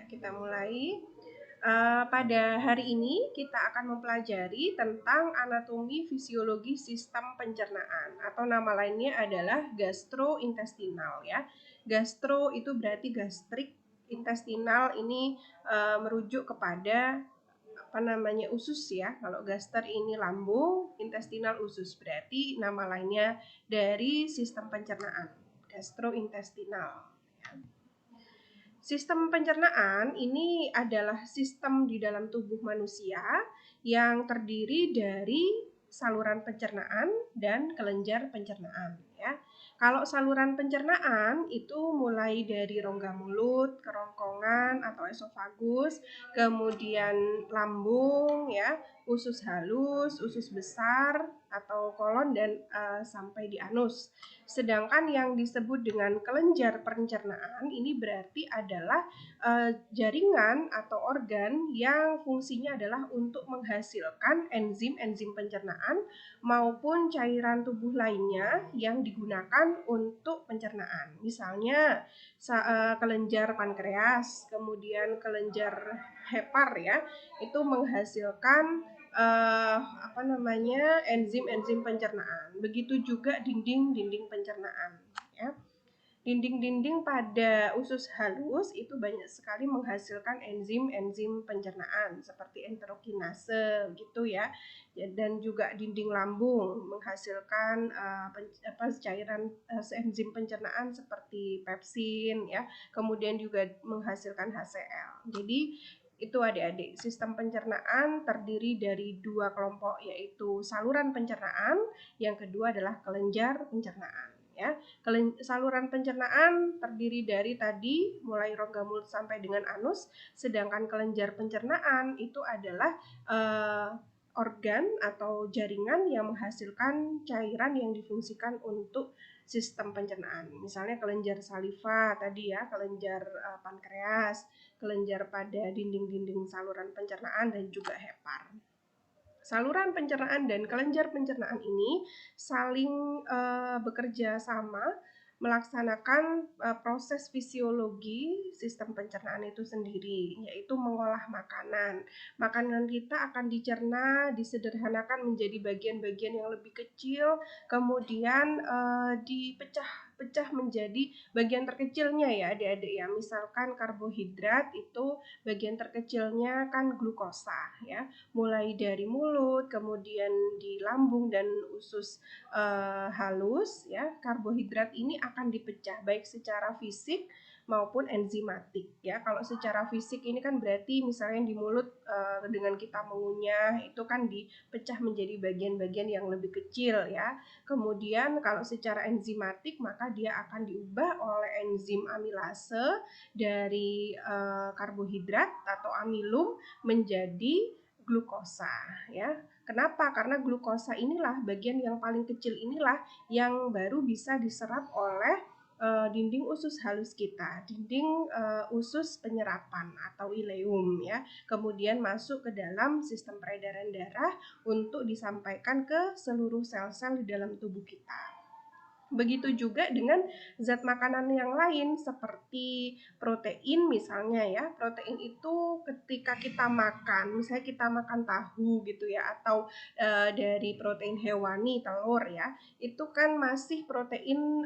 kita mulai. Pada hari ini kita akan mempelajari tentang anatomi fisiologi sistem pencernaan atau nama lainnya adalah gastrointestinal ya. Gastro itu berarti gastrik, intestinal ini merujuk kepada usus ya. Kalau gaster ini lambung, intestinal usus, berarti nama lainnya dari sistem pencernaan, gastrointestinal. Sistem pencernaan ini adalah sistem di dalam tubuh manusia yang terdiri dari saluran pencernaan dan kelenjar pencernaan ya. Kalau saluran pencernaan itu mulai dari rongga mulut, kerongkongan atau esofagus, kemudian lambung ya, usus halus, usus besar atau kolon dan sampai di anus. Sedangkan yang disebut dengan kelenjar pencernaan ini berarti adalah jaringan atau organ yang fungsinya adalah untuk menghasilkan enzim-enzim pencernaan maupun cairan tubuh lainnya yang digunakan untuk pencernaan. Misalnya kelenjar pankreas, kemudian kelenjar hepar ya, itu menghasilkan enzim-enzim pencernaan. Begitu juga dinding-dinding pencernaan ya. Dinding-dinding pada usus halus itu banyak sekali menghasilkan enzim-enzim pencernaan seperti enterokinase gitu ya. Dan juga dinding lambung menghasilkan cairan enzim pencernaan seperti pepsin ya. Kemudian juga menghasilkan HCl. Jadi itu adik-adik, sistem pencernaan terdiri dari dua kelompok, yaitu saluran pencernaan, yang kedua adalah kelenjar pencernaan ya. Saluran pencernaan terdiri dari tadi mulai rongga mulut sampai dengan anus, sedangkan kelenjar pencernaan itu adalah organ atau jaringan yang menghasilkan cairan yang difungsikan untuk sistem pencernaan. Misalnya kelenjar saliva tadi ya, kelenjar pankreas, kelenjar pada dinding-dinding saluran pencernaan dan juga hepar. Saluran pencernaan dan kelenjar pencernaan ini saling bekerja sama melaksanakan proses fisiologi sistem pencernaan itu sendiri, yaitu mengolah makanan. Makanan kita akan dicerna, disederhanakan menjadi bagian-bagian yang lebih kecil, kemudian dipecah menjadi bagian terkecilnya ya adik-adik ya. Misalkan karbohidrat itu bagian terkecilnya kan glukosa ya, mulai dari mulut, kemudian di lambung dan usus halus ya. Karbohidrat ini akan dipecah baik secara fisik maupun enzimatik ya. Kalau secara fisik ini kan berarti misalnya di mulut dengan kita mengunyah itu kan dipecah menjadi bagian-bagian yang lebih kecil ya. Kemudian kalau secara enzimatik maka dia akan diubah oleh enzim amilase dari karbohidrat atau amilum menjadi glukosa ya. Kenapa? Karena glukosa inilah bagian yang paling kecil inilah yang baru bisa diserap oleh dinding usus halus kita, dinding usus penyerapan atau ileum ya. Kemudian masuk ke dalam sistem peredaran darah untuk disampaikan ke seluruh sel-sel di dalam tubuh kita. Begitu juga dengan zat makanan yang lain seperti protein misalnya ya. Protein itu ketika kita makan, misalnya kita makan tahu gitu ya, atau dari protein hewani telur ya, itu kan masih protein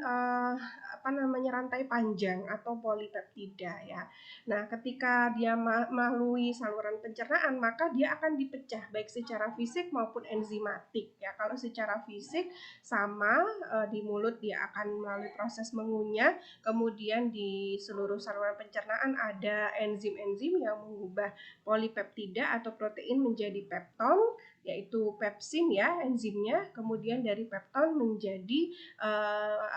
rantai panjang atau polipeptida ya. Nah, ketika dia melalui saluran pencernaan maka dia akan dipecah baik secara fisik maupun enzimatik ya. Kalau secara fisik sama di mulut dia akan melalui proses mengunyah, kemudian di seluruh saluran pencernaan ada enzim-enzim yang mengubah polipeptida atau protein menjadi pepton, yaitu pepsin ya enzimnya, kemudian dari pepton menjadi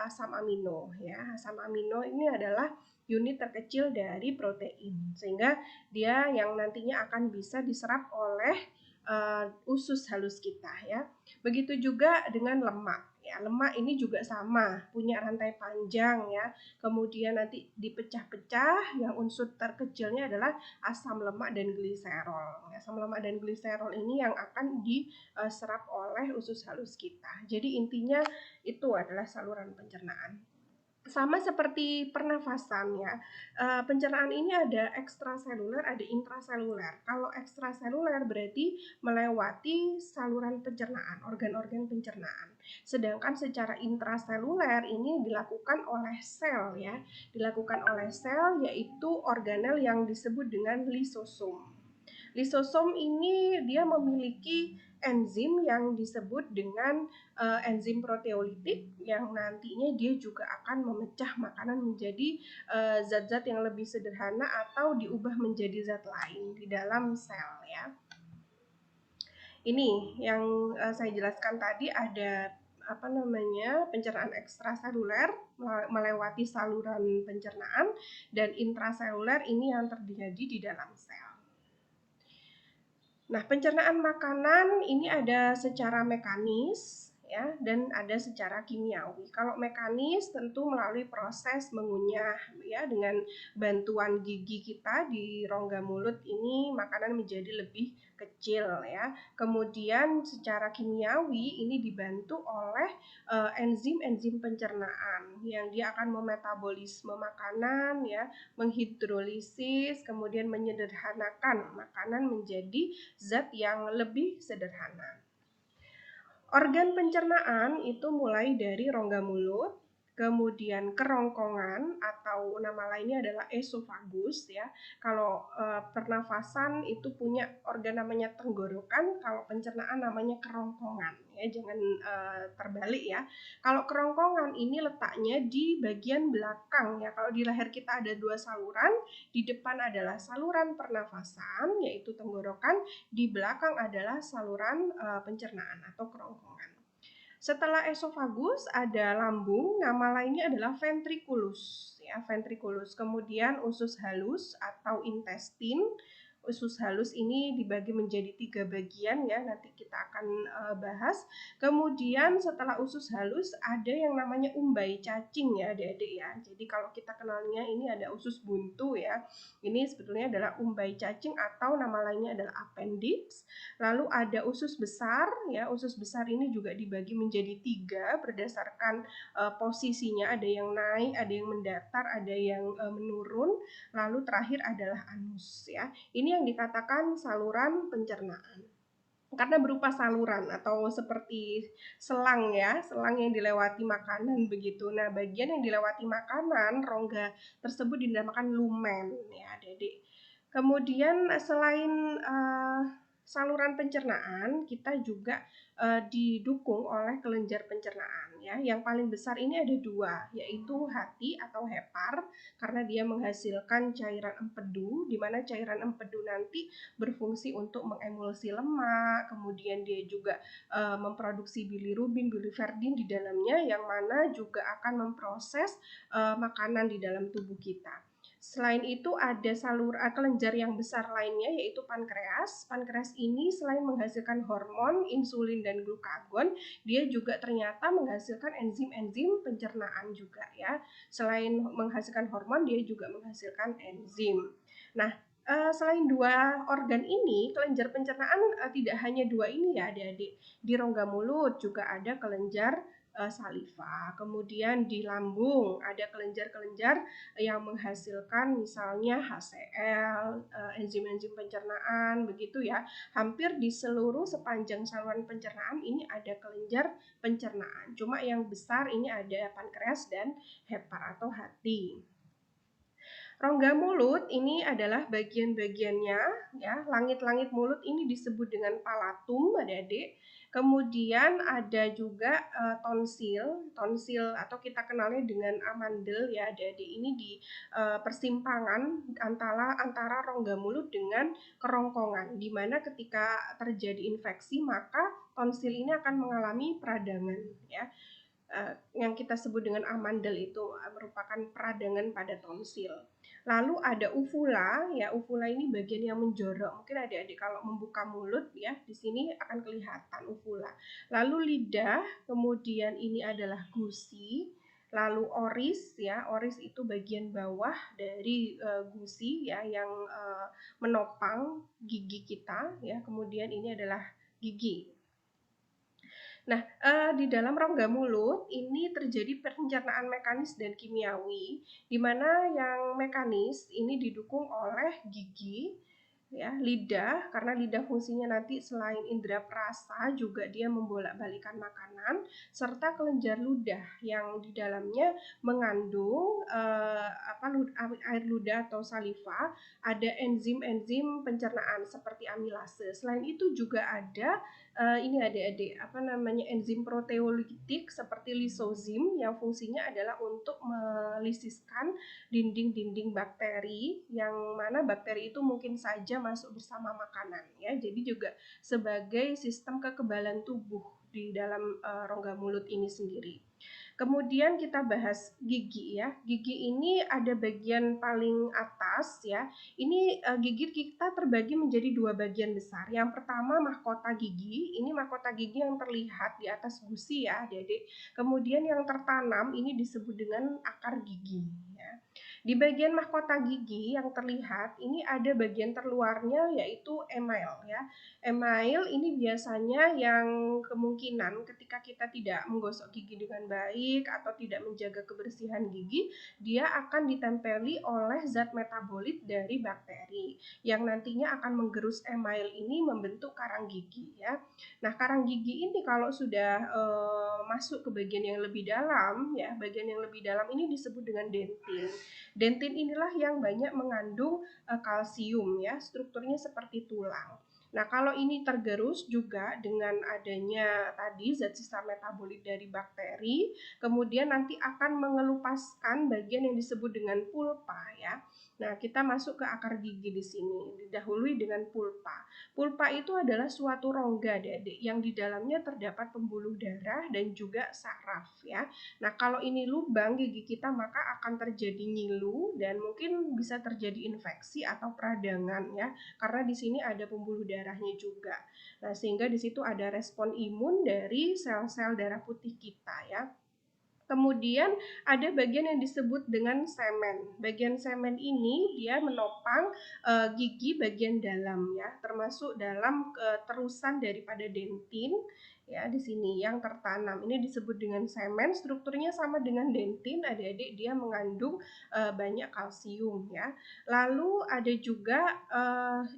asam amino ya. Asam amino ini adalah unit terkecil dari protein, sehingga dia yang nantinya akan bisa diserap oleh usus halus kita ya. Begitu juga dengan lemak ya. Lemak ini juga sama, punya rantai panjang ya. Kemudian nanti dipecah-pecah, yang unsur terkecilnya adalah asam lemak dan gliserol. Asam lemak dan gliserol ini yang akan diserap oleh usus halus kita. Jadi intinya itu adalah saluran pencernaan. Sama seperti pernafasan ya, pencernaan ini ada ekstraseluler, ada intraseluler. Kalau ekstraseluler berarti melewati saluran pencernaan, organ-organ pencernaan. Sedangkan secara intraseluler ini dilakukan oleh sel ya, dilakukan oleh sel yaitu organel yang disebut dengan lisosom. Lisosom ini dia memiliki enzim yang disebut dengan enzim proteolitik yang nantinya dia juga akan memecah makanan menjadi zat-zat yang lebih sederhana atau diubah menjadi zat lain di dalam sel ya. Ini yang saya jelaskan tadi, ada pencernaan ekstraseluler melewati saluran pencernaan, dan intraseluler ini yang terjadi di dalam sel. Nah, pencernaan makanan ini ada secara mekanis ya dan ada secara kimiawi. Kalau mekanis tentu melalui proses mengunyah ya, dengan bantuan gigi kita di rongga mulut ini makanan menjadi lebih kecil ya. Kemudian secara kimiawi ini dibantu oleh enzim-enzim pencernaan yang dia akan memetabolisme makanan ya, menghidrolisis, kemudian menyederhanakan makanan menjadi zat yang lebih sederhana. Organ pencernaan itu mulai dari rongga mulut, kemudian kerongkongan atau nama lainnya adalah esofagus ya. Kalau pernafasan itu punya organ namanya tenggorokan, kalau pencernaan namanya kerongkongan ya, jangan terbalik ya. Kalau kerongkongan ini letaknya di bagian belakang ya. Kalau di leher kita ada dua saluran, di depan adalah saluran pernafasan yaitu tenggorokan, di belakang adalah saluran pencernaan atau kerongkongan. Setelah esofagus ada lambung, nama lainnya adalah ventriculus ya, ventriculus. Kemudian usus halus atau intestin. Usus halus ini dibagi menjadi 3 bagian ya, nanti kita akan bahas. Kemudian setelah usus halus ada yang namanya umbai cacing ya adik-adik ya. Jadi kalau kita kenalnya ini ada usus buntu ya. Ini sebetulnya adalah umbai cacing atau nama lainnya adalah appendix. Lalu ada usus besar ya, usus besar ini juga dibagi menjadi 3 berdasarkan posisinya, ada yang naik, ada yang mendatar, ada yang menurun. Lalu terakhir adalah anus ya. Ini yang dikatakan saluran pencernaan karena berupa saluran atau seperti selang ya, selang yang dilewati makanan begitu. Nah, bagian yang dilewati makanan, rongga tersebut dinamakan lumen ya, Adik-adik. Kemudian selain saluran pencernaan, kita juga didukung oleh kelenjar pencernaan ya. Yang paling besar ini ada 2, yaitu hati atau hepar karena dia menghasilkan cairan empedu, di mana cairan empedu nanti berfungsi untuk mengemulsi lemak, kemudian dia juga memproduksi bilirubin, biliverdin di dalamnya yang mana juga akan memproses makanan di dalam tubuh kita. Selain itu ada kelenjar yang besar lainnya yaitu pankreas. Pankreas ini selain menghasilkan hormon, insulin dan glukagon, dia juga ternyata menghasilkan enzim-enzim pencernaan juga ya. Selain menghasilkan hormon, dia juga menghasilkan enzim. Nah, selain 2 organ ini, kelenjar pencernaan tidak hanya 2 ini ya adik-adik. Di rongga mulut juga ada kelenjar saliva. Kemudian di lambung ada kelenjar-kelenjar yang menghasilkan misalnya HCl, enzim-enzim pencernaan begitu ya. Hampir di seluruh sepanjang saluran pencernaan ini ada kelenjar pencernaan. Cuma yang besar ini ada pankreas dan hepar atau hati. Rongga mulut ini adalah bagian-bagiannya ya. Langit-langit mulut ini disebut dengan palatum, Adik-adik. Kemudian ada juga tonsil, tonsil atau kita kenalnya dengan amandel ya Adik-adik. Ini di persimpangan antara rongga mulut dengan kerongkongan, di mana ketika terjadi infeksi maka tonsil ini akan mengalami peradangan ya. Yang kita sebut dengan amandel itu merupakan peradangan pada tonsil. Lalu ada uvula ya, uvula ini bagian yang menjorok. Mungkin adik-adik kalau membuka mulut ya, di sini akan kelihatan uvula. Lalu lidah, kemudian ini adalah gusi, lalu oris ya, oris itu bagian bawah dari gusi ya yang menopang gigi kita ya. Kemudian ini adalah gigi. Nah, di dalam rongga mulut ini terjadi pencernaan mekanis dan kimiawi, di mana yang mekanis ini didukung oleh gigi, ya, lidah, karena lidah fungsinya nanti selain indera perasa juga dia membolak-balikan makanan, serta kelenjar ludah yang di dalamnya mengandung air ludah atau saliva, ada enzim-enzim pencernaan seperti amilase. Selain itu juga ada ini adik-adik enzim proteolitik seperti lisozim yang fungsinya adalah untuk melisiskan dinding-dinding bakteri, yang mana bakteri itu mungkin saja masuk bersama makanan, ya. Jadi juga sebagai sistem kekebalan tubuh di dalam rongga mulut ini sendiri. Kemudian kita bahas gigi, ya. Gigi ini ada bagian paling atas, ya. Ini gigi kita terbagi menjadi dua bagian besar. Yang pertama mahkota gigi. Ini mahkota gigi yang terlihat di atas gusi, ya, adik-adik. Kemudian yang tertanam ini disebut dengan akar gigi, ya. Di bagian mahkota gigi yang terlihat ini ada bagian terluarnya yaitu email, ya. Email ini biasanya yang kemungkinan ketika kita tidak menggosok gigi dengan baik atau tidak menjaga kebersihan gigi, dia akan ditempeli oleh zat metabolit dari bakteri yang nantinya akan menggerus email ini membentuk karang gigi, ya. Nah, karang gigi ini kalau sudah masuk ke bagian yang lebih dalam, ya, bagian yang lebih dalam ini disebut dengan dentin. Dentin inilah yang banyak mengandung kalsium, ya, strukturnya seperti tulang. Nah, kalau ini tergerus juga dengan adanya tadi zat sisa metabolit dari bakteri, kemudian nanti akan mengelupaskan bagian yang disebut dengan pulpa, ya. Nah, kita masuk ke akar gigi di sini, didahului dengan pulpa. Pulpa itu adalah suatu rongga, adik-adik, yang di dalamnya terdapat pembuluh darah dan juga saraf, ya. Nah, kalau ini lubang gigi kita maka akan terjadi nyilu dan mungkin bisa terjadi infeksi atau peradangan, ya, karena di sini ada pembuluh darahnya juga. Nah, sehingga di situ ada respon imun dari sel-sel darah putih kita, ya. Kemudian ada bagian yang disebut dengan semen. Bagian semen ini dia menopang gigi bagian dalam, ya, termasuk dalam terusan daripada dentin, ya, di sini yang tertanam. Ini disebut dengan semen, strukturnya sama dengan dentin, adik-adik, dia mengandung banyak kalsium, ya. Lalu ada juga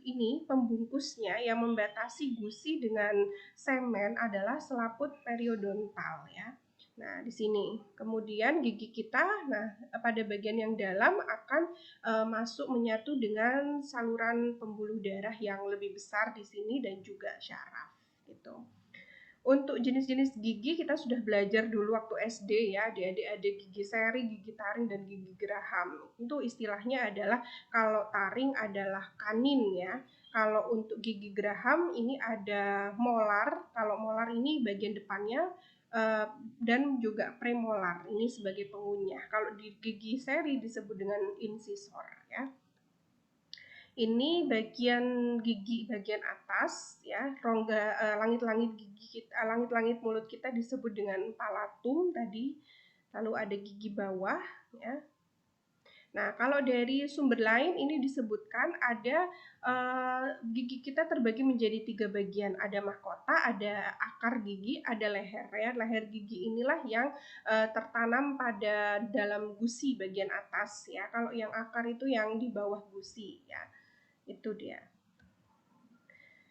ini pembungkusnya yang membatasi gusi dengan semen adalah selaput periodontal, ya. Nah, di sini. Kemudian gigi kita, nah, pada bagian yang dalam akan masuk menyatu dengan saluran pembuluh darah yang lebih besar di sini dan juga syaraf, gitu. Untuk jenis-jenis gigi kita sudah belajar dulu waktu SD, ya, adik-adik, ada gigi seri, gigi taring, dan gigi geraham. Itu istilahnya adalah kalau taring adalah kanin, ya. Kalau untuk gigi geraham ini ada molar. Kalau molar ini bagian depannya dan juga premolar ini sebagai pengunyah. Kalau di gigi seri disebut dengan incisor, ya. Ini bagian gigi bagian atas, ya, rongga langit-langit gigi kita, langit-langit mulut kita disebut dengan palatum tadi. Lalu ada gigi bawah, ya. Nah, kalau dari sumber lain ini disebutkan ada gigi kita terbagi menjadi 3 bagian. Ada mahkota, ada akar gigi, ada leher, ya. Leher gigi inilah yang tertanam pada dalam gusi bagian atas, ya. Kalau yang akar itu yang di bawah gusi, ya. Itu dia.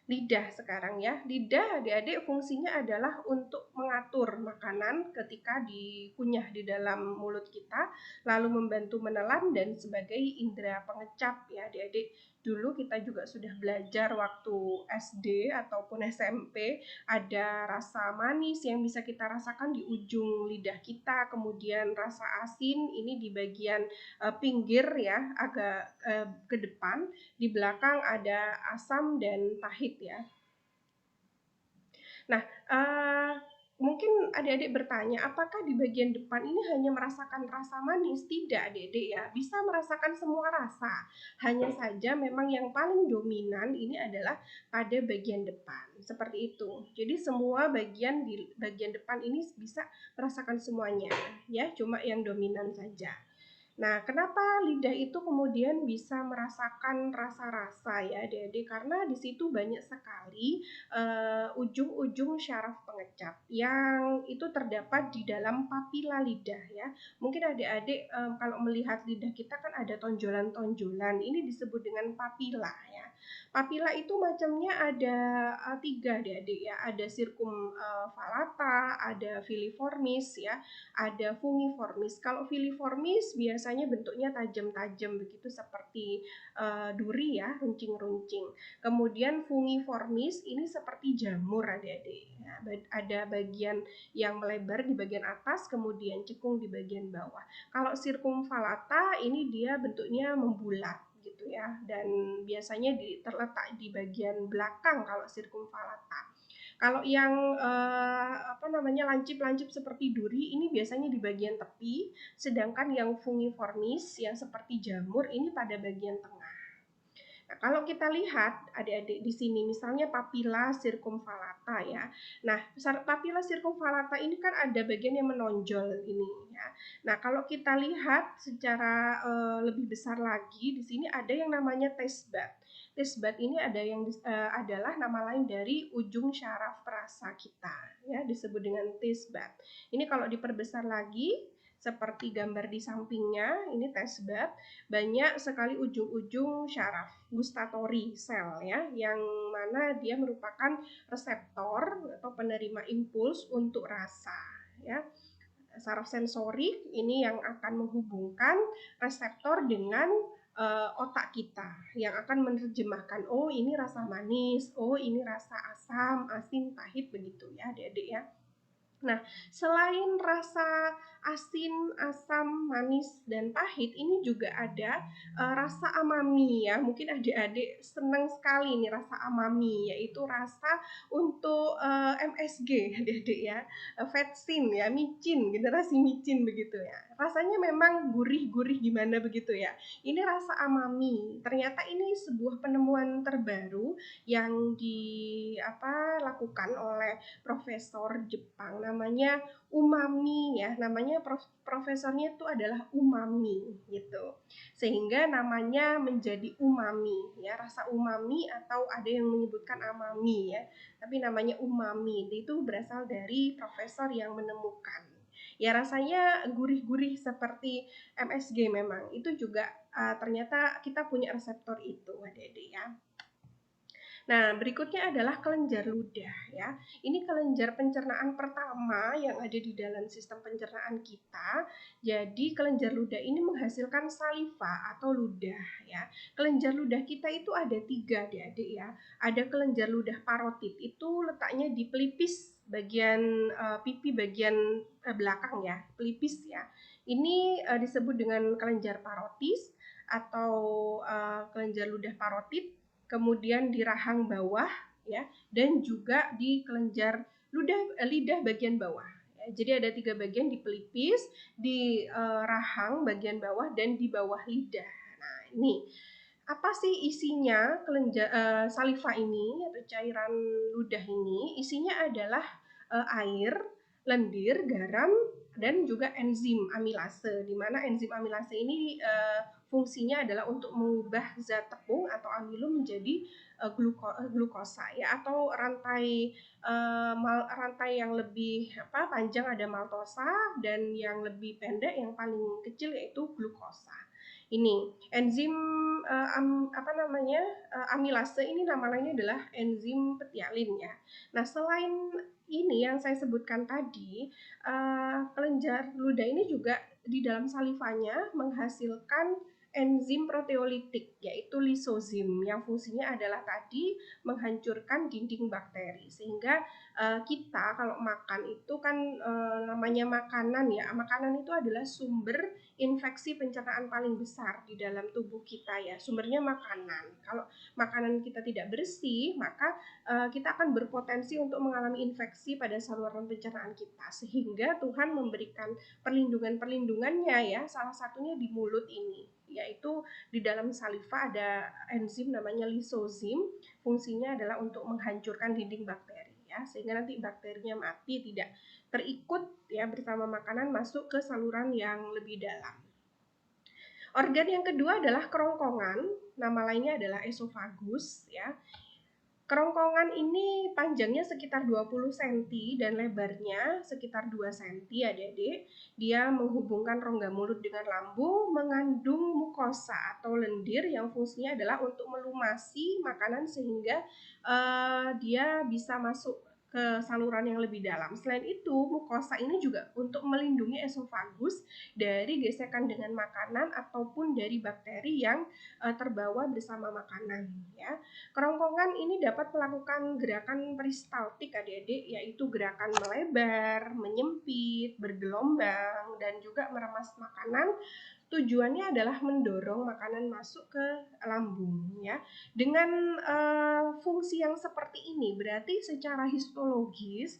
Lidah sekarang, ya. Lidah adik-adik fungsinya adalah untuk mengatur makanan ketika dikunyah di dalam mulut kita, lalu membantu menelan dan sebagai indera pengecap, ya adik-adik. Dulu kita juga sudah belajar waktu SD ataupun SMP, ada rasa manis yang bisa kita rasakan di ujung lidah kita, kemudian rasa asin ini di bagian pinggir, ya, agak ke depan. Di belakang ada asam dan pahit, ya. Nah, mungkin adik-adik bertanya, apakah di bagian depan ini hanya merasakan rasa manis? Tidak, adik-adik, ya. Bisa merasakan semua rasa. Hanya saja memang yang paling dominan ini adalah pada bagian depan. Seperti itu. Jadi semua bagian di bagian depan ini bisa merasakan semuanya, ya. Cuma yang dominan saja. Nah, kenapa lidah itu kemudian bisa merasakan rasa-rasa ya adik-adik? Karena di situ banyak sekali ujung-ujung syaraf pengecap yang itu terdapat di dalam papila lidah ya. Mungkin adik-adik kalau melihat lidah kita kan ada tonjolan-tonjolan, ini disebut dengan papila ya. Papila itu macamnya ada tiga adik-adik ya, ada circumvallata, ada filiformis ya, ada fungiformis. Kalau filiformis biasanya bentuknya tajam-tajam begitu seperti duri ya, runcing-runcing. Kemudian fungiformis ini seperti jamur adik-adik. Nah, ada bagian yang melebar di bagian atas, kemudian cekung di bagian bawah. Kalau circumvallata ini dia bentuknya membulat gitu ya, dan biasanya terletak di bagian belakang kalau circumvallata. Kalau yang lancip-lancip seperti duri ini biasanya di bagian tepi, sedangkan yang fungiformis yang seperti jamur ini pada bagian tengah. Nah, kalau kita lihat adik-adik di sini misalnya papila circumvallata ya. Nah, papila circumvallata ini kan ada bagian yang menonjol ini ya. Nah, kalau kita lihat secara lebih besar lagi di sini ada yang namanya taste bud. Taste bud ini adalah nama lain dari ujung syaraf perasa kita ya, disebut dengan taste bud. Ini kalau diperbesar lagi seperti gambar di sampingnya, ini taste bud, banyak sekali ujung-ujung syaraf gustatory cell ya, yang mana dia merupakan reseptor atau penerima impuls untuk rasa ya. Saraf sensorik ini yang akan menghubungkan reseptor dengan otak kita yang akan menerjemahkan, oh ini rasa manis, oh ini rasa asam, asin, pahit begitu ya adik-adik ya. Nah, selain rasa asin, asam, manis, dan pahit, ini juga ada rasa amami ya. Mungkin adik-adik senang sekali nih rasa amami, yaitu rasa untuk MSG adik-adik ya, vetsin ya, micin, generasi micin begitu ya. Rasanya memang gurih-gurih gimana begitu ya. Ini rasa amami. Ternyata ini sebuah penemuan terbaru yang dilakukan oleh profesor Jepang namanya umami ya, namanya profesornya itu adalah umami gitu, sehingga namanya menjadi umami ya, rasa umami atau ada yang menyebutkan amami ya, tapi namanya umami itu berasal dari profesor yang menemukan ya. Rasanya gurih-gurih seperti MSG, memang itu juga ternyata kita punya reseptor itu adik-adik ya. Nah, berikutnya adalah kelenjar ludah ya. Ini kelenjar pencernaan pertama yang ada di dalam sistem pencernaan kita. Jadi kelenjar ludah ini menghasilkan saliva atau ludah ya. Kelenjar ludah kita itu ada 3 adik-adik ya. Ada kelenjar ludah parotid, itu letaknya di pelipis bagian pipi bagian belakang ya, pelipis ya. Ini disebut dengan kelenjar parotis atau kelenjar ludah parotid, kemudian di rahang bawah ya, dan juga di kelenjar lidah bagian bawah ya. Jadi ada 3 bagian, di pelipis, di rahang bagian bawah, dan di bawah lidah. Nah, ini apa sih isinya saliva ini atau cairan ludah ini? Isinya adalah air, lendir, garam, dan juga enzim amilase, di mana enzim amilase ini fungsinya adalah untuk mengubah zat tepung atau amilum menjadi glukosa ya, atau rantai yang lebih panjang ada maltosa, dan yang lebih pendek yang paling kecil yaitu glukosa. Ini enzim amilase ini nama lainnya adalah enzim petialin ya. Nah, selain ini yang saya sebutkan tadi, kelenjar ludah ini juga di dalam salivanya menghasilkan enzim proteolitik yaitu lisozim, yang fungsinya adalah tadi menghancurkan dinding bakteri, sehingga kita kalau makan itu kan namanya makanan ya, makanan itu adalah sumber infeksi pencernaan paling besar di dalam tubuh kita ya, sumbernya makanan. Kalau makanan kita tidak bersih, maka kita akan berpotensi untuk mengalami infeksi pada saluran pencernaan kita, sehingga Tuhan memberikan perlindungannya ya, salah satunya di mulut ini, yaitu di dalam saliva ada enzim namanya lisozim, fungsinya adalah untuk menghancurkan dinding bakteri ya, sehingga nanti bakterinya mati, tidak terikut ya bersama makanan masuk ke saluran yang lebih dalam. Organ yang kedua adalah kerongkongan, nama lainnya adalah esofagus ya. Kerongkongan ini panjangnya sekitar 20 cm dan lebarnya sekitar 2 cm, adik-adik. Dia menghubungkan rongga mulut dengan lambung, mengandung mukosa atau lendir yang fungsinya adalah untuk melumasi makanan sehingga dia bisa masuk ke saluran yang lebih dalam. Selain itu, mukosa ini juga untuk melindungi esofagus dari gesekan dengan makanan ataupun dari bakteri yang terbawa bersama makanan ya. Kerongkongan ini dapat melakukan gerakan peristaltik adik-adik, yaitu gerakan melebar, menyempit, bergelombang, dan juga meremas makanan. Tujuannya adalah mendorong makanan masuk ke lambung ya. Dengan fungsi yang seperti ini berarti secara histologis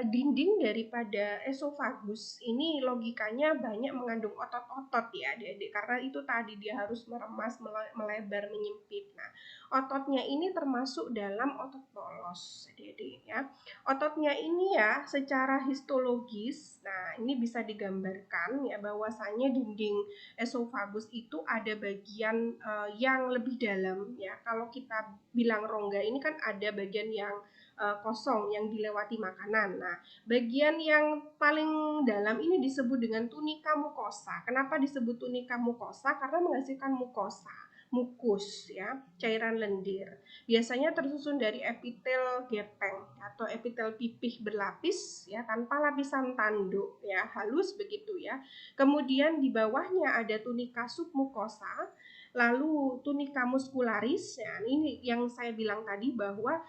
dinding daripada esofagus ini logikanya banyak mengandung otot-otot ya adik-adik, karena itu tadi dia harus meremas, melebar, menyempit. Nah, ototnya ini termasuk dalam otot polos adik-adik ya. Ototnya ini ya secara histologis, nah ini bisa digambarkan ya bahwasanya dinding esofagus itu ada bagian yang lebih dalam ya. Kalau kita bilang rongga ini kan ada bagian yang kosong yang dilewati makanan. Nah, bagian yang paling dalam ini disebut dengan tunika mukosa. Kenapa disebut tunika mukosa? Karena menghasilkan mukosa, mukus ya, cairan lendir. Biasanya tersusun dari epitel gepeng atau epitel pipih berlapis ya, tanpa lapisan tanduk ya, halus begitu ya. Kemudian di bawahnya ada tunika submukosa, lalu tunika muskularis ya. Ini yang saya bilang tadi bahwa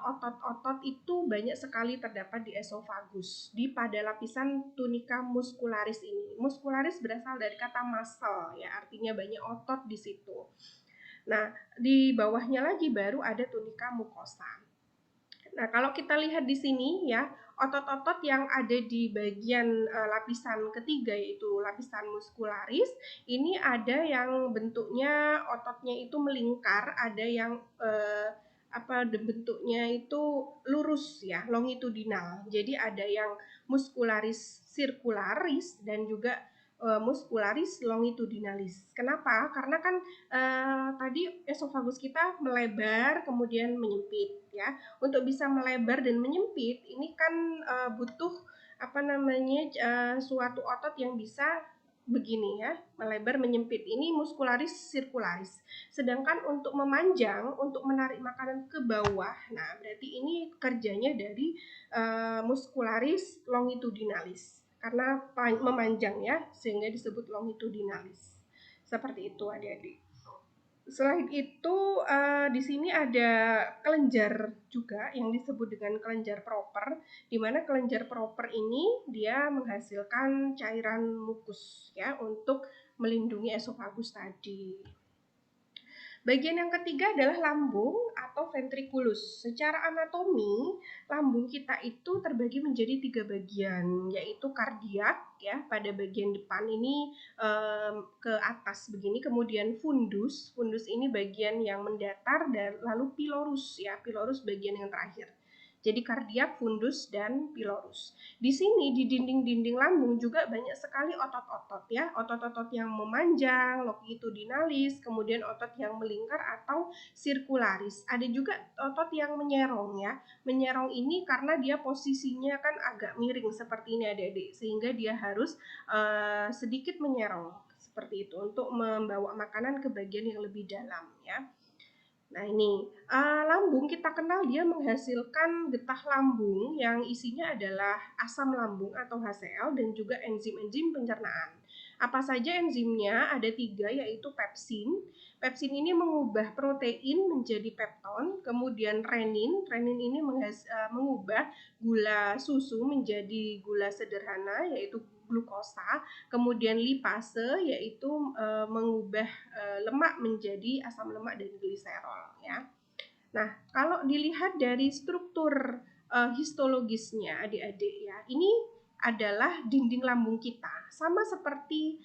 otot-otot itu banyak sekali terdapat di esofagus, di pada lapisan tunika muskularis ini. Muskularis berasal dari kata muscle ya, artinya banyak otot di situ. Nah, di bawahnya lagi baru ada tunika mukosa. Nah, kalau kita lihat di sini ya, otot-otot yang ada di bagian lapisan ketiga yaitu lapisan muskularis, ini ada yang bentuknya ototnya itu melingkar, ada yang bentuknya itu lurus ya, longitudinal. Jadi ada yang muskularis sirkularis dan juga muskularis longitudinalis. Kenapa? Karena kan tadi esofagus kita melebar kemudian menyempit ya. Untuk bisa melebar dan menyempit ini kan butuh suatu otot yang bisa begini ya, melebar menyempit. Ini muskularis sirkularis. Sedangkan untuk memanjang, untuk menarik makanan ke bawah, nah berarti ini kerjanya dari muskularis longitudinalis. Karena memanjang ya, sehingga disebut longitudinalis. Seperti itu adik-adik. Selain itu di sini ada kelenjar juga yang disebut dengan kelenjar proper, di mana kelenjar proper ini dia menghasilkan cairan mukus ya untuk melindungi esofagus tadi. Bagian yang ketiga adalah lambung atau ventriculus. Secara anatomi, lambung kita itu terbagi menjadi 3 bagian, yaitu kardiak ya, pada bagian depan ini ke atas begini, kemudian fundus. Fundus ini bagian yang mendatar dan lalu pilorus ya, pilorus bagian yang terakhir. Jadi kardiak, fundus, dan pilorus. Di sini di dinding-dinding lambung juga banyak sekali otot-otot ya, otot-otot yang memanjang, longitudinalis, kemudian otot yang melingkar atau sirkularis. Ada juga otot yang menyerong ya. Menyerong ini karena dia posisinya kan agak miring seperti ini adik-adik, sehingga dia harus sedikit menyerong seperti itu untuk membawa makanan ke bagian yang lebih dalam ya. Nah ini lambung kita kenal dia menghasilkan getah lambung yang isinya adalah asam lambung atau HCl dan juga enzim-enzim pencernaan. Apa saja enzimnya? Ada 3 yaitu pepsin. Pepsin ini mengubah protein menjadi pepton, kemudian renin. Renin ini mengubah gula susu menjadi gula sederhana yaitu glukosa, kemudian lipase yaitu mengubah lemak menjadi asam lemak dan gliserol ya. Nah, kalau dilihat dari struktur histologisnya adik-adik ya, ini adalah dinding lambung kita. Sama seperti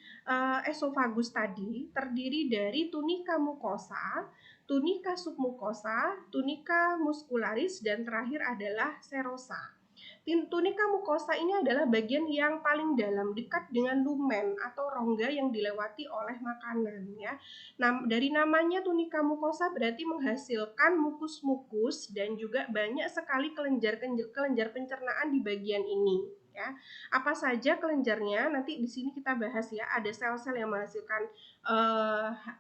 esofagus tadi, terdiri dari tunika mukosa, tunika submukosa, tunika muskularis, dan terakhir adalah serosa. Tunika mukosa ini adalah bagian yang paling dalam, dekat dengan lumen atau rongga yang dilewati oleh makanan ya. Nah, dari namanya tunika mukosa berarti menghasilkan mukus-mukus dan juga banyak sekali kelenjar pencernaan di bagian ini ya. Apa saja kelenjarnya? Nanti di sini kita bahas ya. Ada sel-sel yang menghasilkan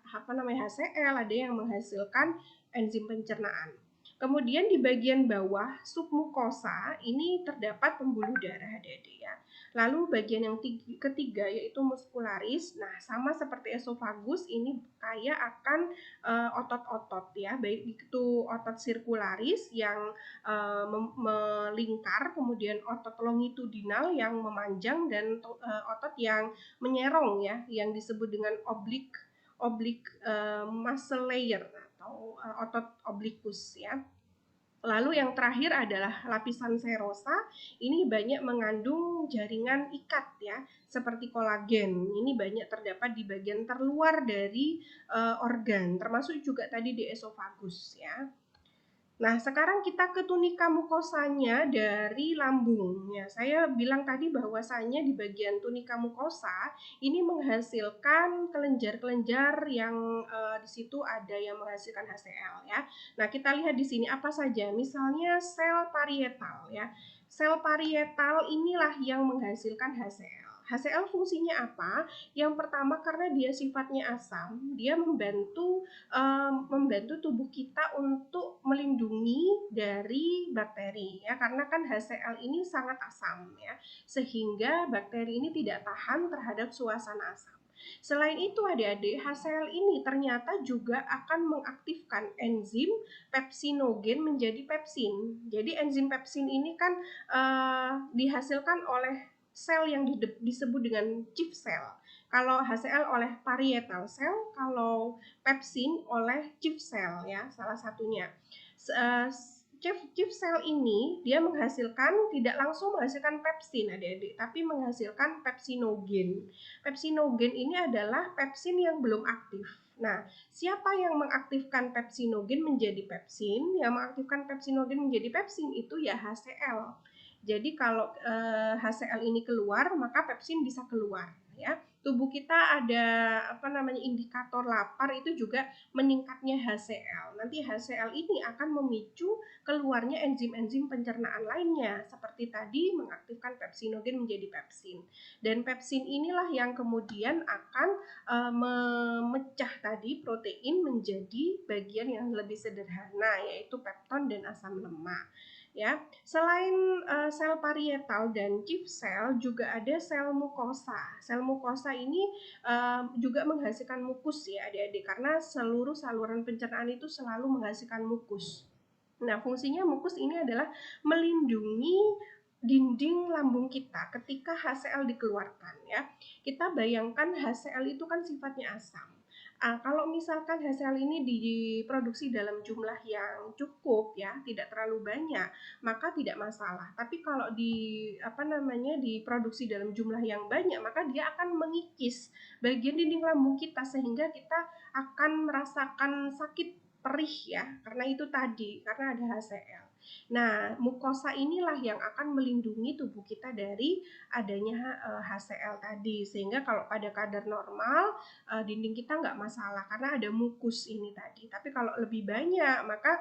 HCl, ada yang menghasilkan enzim pencernaan. Kemudian di bagian bawah submukosa ini terdapat pembuluh darah adik-adik ya. Lalu bagian yang ketiga yaitu muskularis. Nah, sama seperti esofagus ini kaya akan otot-otot ya, baik itu otot sirkularis yang melingkar, kemudian otot longitudinal yang memanjang dan otot yang menyerong ya, yang disebut dengan oblique muscle layer atau otot oblikus ya. Lalu yang terakhir adalah lapisan serosa. Ini banyak mengandung jaringan ikat ya, seperti kolagen. Ini banyak terdapat di bagian terluar dari organ, termasuk juga tadi di esofagus ya. Nah, sekarang kita ke tunika mukosanya dari lambung. Ya, saya bilang tadi bahwasanya di bagian tunika mukosa ini menghasilkan kelenjar-kelenjar yang di situ ada yang menghasilkan HCl ya. Nah, kita lihat di sini apa saja. Misalnya sel parietal ya. Sel parietal inilah yang menghasilkan HCl. HCl fungsinya apa? Yang pertama karena dia sifatnya asam, dia membantu tubuh kita untuk melindungi dari bakteri ya, karena kan HCl ini sangat asam ya, sehingga bakteri ini tidak tahan terhadap suasana asam. Selain itu adik-adik, HCl ini ternyata juga akan mengaktifkan enzim pepsinogen menjadi pepsin. Jadi enzim pepsin ini kan dihasilkan oleh sel yang disebut dengan chief cell. Kalau HCl oleh parietal cell, kalau pepsin oleh chief cell ya, salah satunya. Chief cell ini dia tidak langsung menghasilkan pepsin adik-adik, tapi menghasilkan pepsinogen. Pepsinogen ini adalah pepsin yang belum aktif. Nah, siapa yang mengaktifkan pepsinogen menjadi pepsin? Yang mengaktifkan pepsinogen menjadi pepsin itu ya HCl. Jadi kalau HCl ini keluar, maka pepsin bisa keluar ya. Tubuh kita ada indikator lapar, itu juga meningkatnya HCl. Nanti HCl ini akan memicu keluarnya enzim-enzim pencernaan lainnya seperti tadi mengaktifkan pepsinogen menjadi pepsin. Dan pepsin inilah yang kemudian akan memecah tadi protein menjadi bagian yang lebih sederhana, yaitu pepton dan asam lemak. Ya, selain sel parietal dan chief cell, juga ada sel mukosa. Sel mukosa ini juga menghasilkan mukus ya adik-adik, karena seluruh saluran pencernaan itu selalu menghasilkan mukus. Nah, fungsinya mukus ini adalah melindungi dinding lambung kita ketika HCl dikeluarkan ya. Kita bayangkan HCl itu kan sifatnya asam. Kalau misalkan HCl ini diproduksi dalam jumlah yang cukup ya, tidak terlalu banyak, maka tidak masalah. Tapi kalau diproduksi dalam jumlah yang banyak, maka dia akan mengikis bagian dinding lambung kita sehingga kita akan merasakan sakit perih ya, karena itu tadi, karena ada HCl. Nah, mukosa inilah yang akan melindungi tubuh kita dari adanya HCl tadi, sehingga kalau pada kadar normal dinding kita nggak masalah karena ada mukus ini tadi. Tapi kalau lebih banyak, maka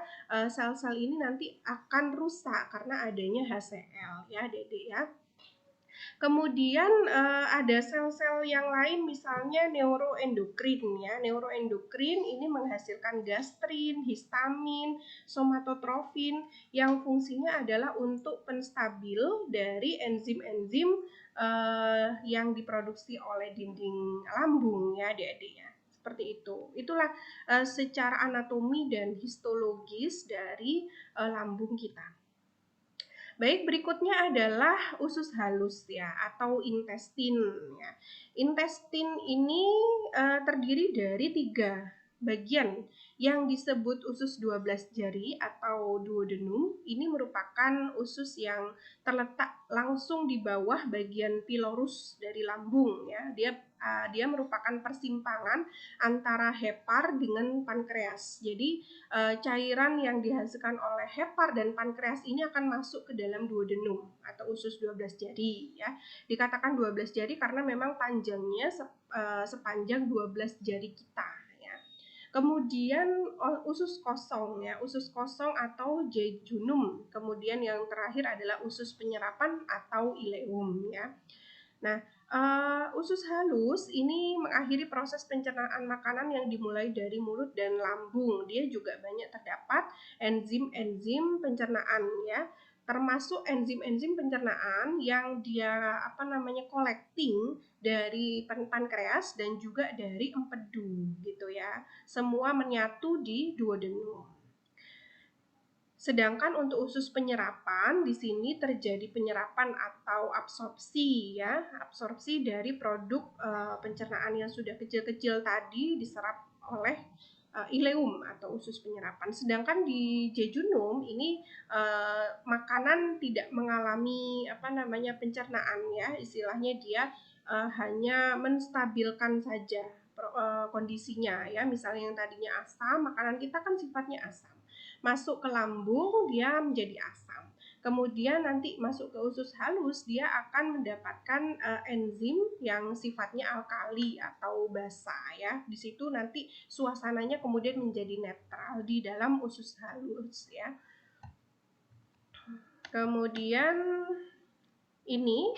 sel-sel ini nanti akan rusak karena adanya HCl ya adik-adik ya. Kemudian ada sel-sel yang lain, misalnya neuroendokrin ya. Neuroendokrin ini menghasilkan gastrin, histamin, somatotrofin yang fungsinya adalah untuk penstabil dari enzim-enzim yang diproduksi oleh dinding lambung ya adik-adik ya. Seperti itu. Itulah secara anatomi dan histologis dari lambung kita. Baik, berikutnya adalah usus halus ya, atau intestin ya. Intestin ini terdiri dari 3 bagian. Yang disebut usus 12 jari atau duodenum ini merupakan usus yang terletak langsung di bawah bagian pilorus dari lambung ya. Dia merupakan persimpangan antara hepar dengan pankreas. Jadi cairan yang dihasilkan oleh hepar dan pankreas ini akan masuk ke dalam duodenum atau usus 12 jari ya. Dikatakan 12 jari karena memang panjangnya sepanjang 12 jari kita. Kemudian usus kosong ya, usus kosong atau jejunum. Kemudian yang terakhir adalah usus penyerapan atau ileum ya. Nah, usus halus ini mengakhiri proses pencernaan makanan yang dimulai dari mulut dan lambung. Dia juga banyak terdapat enzim-enzim pencernaan ya, termasuk enzim-enzim pencernaan yang dia collecting dari pankreas dan juga dari empedu gitu ya. Semua menyatu di duodenum. Sedangkan untuk usus penyerapan di sini terjadi penyerapan atau absorpsi ya, absorpsi dari produk pencernaan yang sudah kecil-kecil tadi diserap oleh ileum atau usus penyerapan. Sedangkan di jejunum ini makanan tidak mengalami pencernaan ya, istilahnya dia hanya menstabilkan saja kondisinya ya. Misalnya yang tadinya asam, makanan kita kan sifatnya asam. Masuk ke lambung dia menjadi asam. Kemudian nanti masuk ke usus halus dia akan mendapatkan enzim yang sifatnya alkali atau basa ya. Di situ nanti suasananya kemudian menjadi netral di dalam usus halus ya. Kemudian ini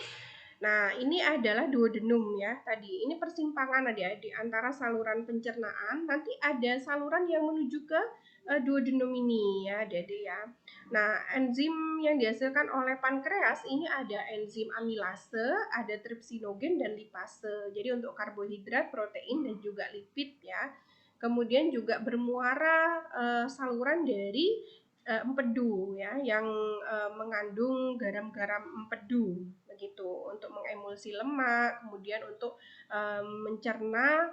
ini adalah duodenum ya tadi. Ini persimpangan adik-adik antara saluran pencernaan. Nanti ada saluran yang menuju ke duodenum ini ya adik-adik ya. Nah, enzim yang dihasilkan oleh pankreas ini ada enzim amilase, ada tripsinogen dan lipase. Jadi untuk karbohidrat, protein dan juga lipid ya. Kemudian juga bermuara saluran dari empedu ya yang mengandung garam-garam empedu begitu untuk mengemulsi lemak, kemudian untuk mencerna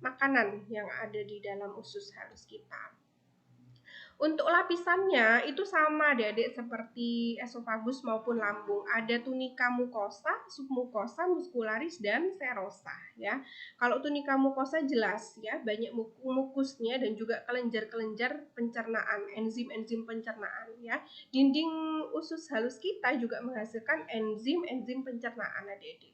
makanan yang ada di dalam usus halus kita. Untuk lapisannya itu sama adik-adik seperti esofagus maupun lambung. Ada tunica mucosa, submucosa, muscularis, dan serosa ya. Kalau tunica mucosa jelas ya, banyak mukusnya dan juga kelenjar-kelenjar pencernaan, enzim-enzim pencernaan ya. Dinding usus halus kita juga menghasilkan enzim-enzim pencernaan adik-adik.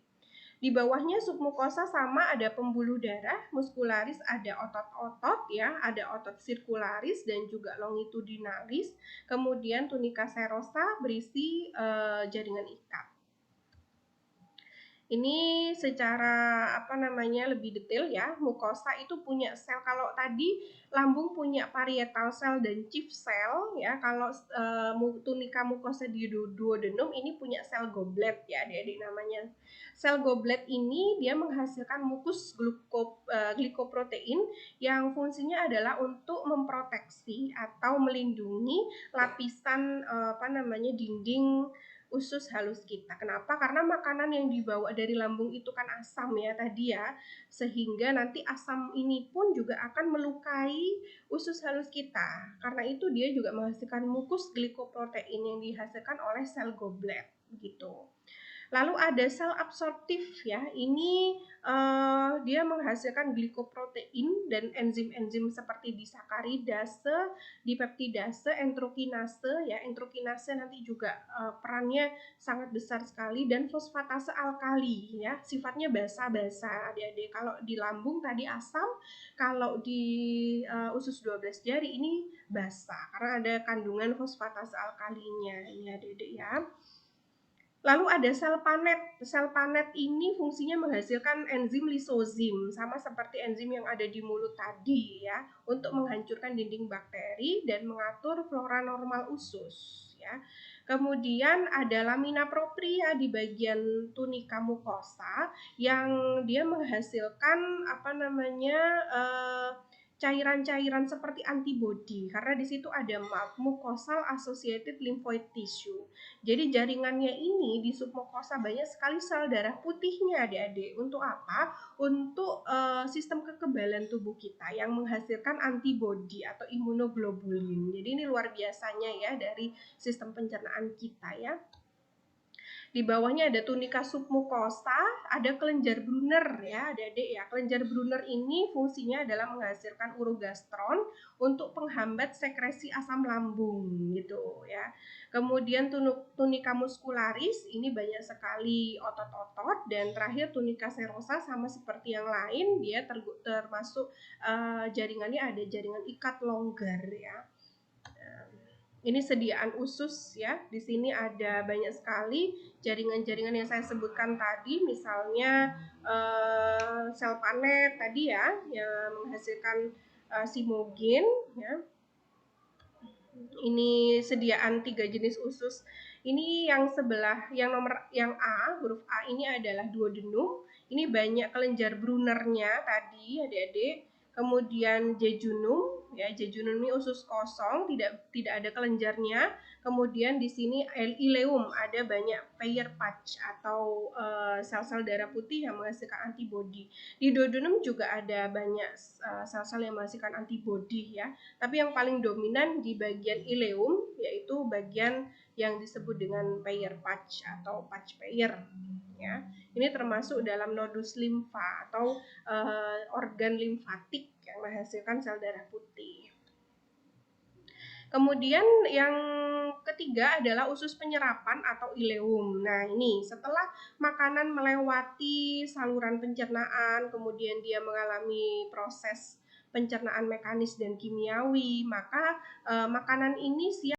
Di bawahnya submukosa sama ada pembuluh darah, muskularis ada otot-otot ya, ada otot sirkularis dan juga longitudinalis. Kemudian tunica serosa berisi jaringan ikat. Ini secara lebih detail ya. Mukosa itu punya sel, kalau tadi lambung punya parietal cell dan chief cell ya. Kalau tunica mucosa di duodenum ini punya sel goblet ya, adik-adik namanya. Sel goblet ini dia menghasilkan mukus glikoprotein yang fungsinya adalah untuk memproteksi atau melindungi lapisan dinding usus halus kita. Kenapa? Karena makanan yang dibawa dari lambung itu kan asam ya tadi ya, sehingga nanti asam ini pun juga akan melukai usus halus kita. Karena itu dia juga menghasilkan mukus glikoprotein yang dihasilkan oleh sel goblet begitu. Lalu ada sel absorptif ya, ini dia menghasilkan glikoprotein dan enzim-enzim seperti disakaridase, dipeptidase, enterokinase ya. Enterokinase nanti juga perannya sangat besar sekali, dan fosfatase alkali ya, sifatnya basa-basa adik-adik. Kalau di lambung tadi asam, kalau di usus 12 jari ini basa karena ada kandungan fosfatase alkalinya ini adik-adik ya. Lalu ada sel panet. Sel panet ini fungsinya menghasilkan enzim lisozim, sama seperti enzim yang ada di mulut tadi ya, untuk menghancurkan dinding bakteri dan mengatur flora normal usus ya. Kemudian ada lamina propria di bagian tunica mucosa yang dia menghasilkan cairan-cairan seperti antibodi karena di situ ada mucosal associated lymphoid tissue. Jadi jaringannya ini di submukosa banyak sekali sel darah putihnya adik-adik. Untuk apa? Untuk sistem kekebalan tubuh kita yang menghasilkan antibodi atau imunoglobulin. Jadi ini luar biasanya ya dari sistem pencernaan kita ya. Di bawahnya ada tunika submukosa, ada kelenjar Brunner ya, adik-adik ya. Kelenjar Brunner ini fungsinya adalah menghasilkan urogastron untuk penghambat sekresi asam lambung gitu ya. Kemudian tunika muscularis ini banyak sekali otot-otot, dan terakhir tunika serosa sama seperti yang lain, dia termasuk jaringannya ada jaringan ikat longgar ya. Ini sediaan usus ya. Di sini ada banyak sekali jaringan-jaringan yang saya sebutkan tadi, misalnya sel panet tadi ya, yang menghasilkan simogen ya. Ini sediaan 3 jenis usus. Ini yang sebelah, yang A, huruf A ini adalah duodenum. Ini banyak kelenjar Brunnernya tadi adik-adik. Kemudian jejunum ya, jejunum ini usus kosong, tidak ada kelenjarnya. Kemudian di sini ileum, ada banyak pair patch atau sel-sel darah putih yang menghasilkan antibodi. Di duodenum juga ada banyak sel-sel yang menghasilkan antibodi ya. Tapi yang paling dominan di bagian ileum, yaitu bagian yang disebut dengan pair patch atau patch pair ya. Ini termasuk dalam nodus limfa atau organ limfatik yang menghasilkan sel darah putih. Kemudian yang ketiga adalah usus penyerapan atau ileum. Nah, ini setelah makanan melewati saluran pencernaan, kemudian dia mengalami proses pencernaan mekanis dan kimiawi, maka makanan ini siap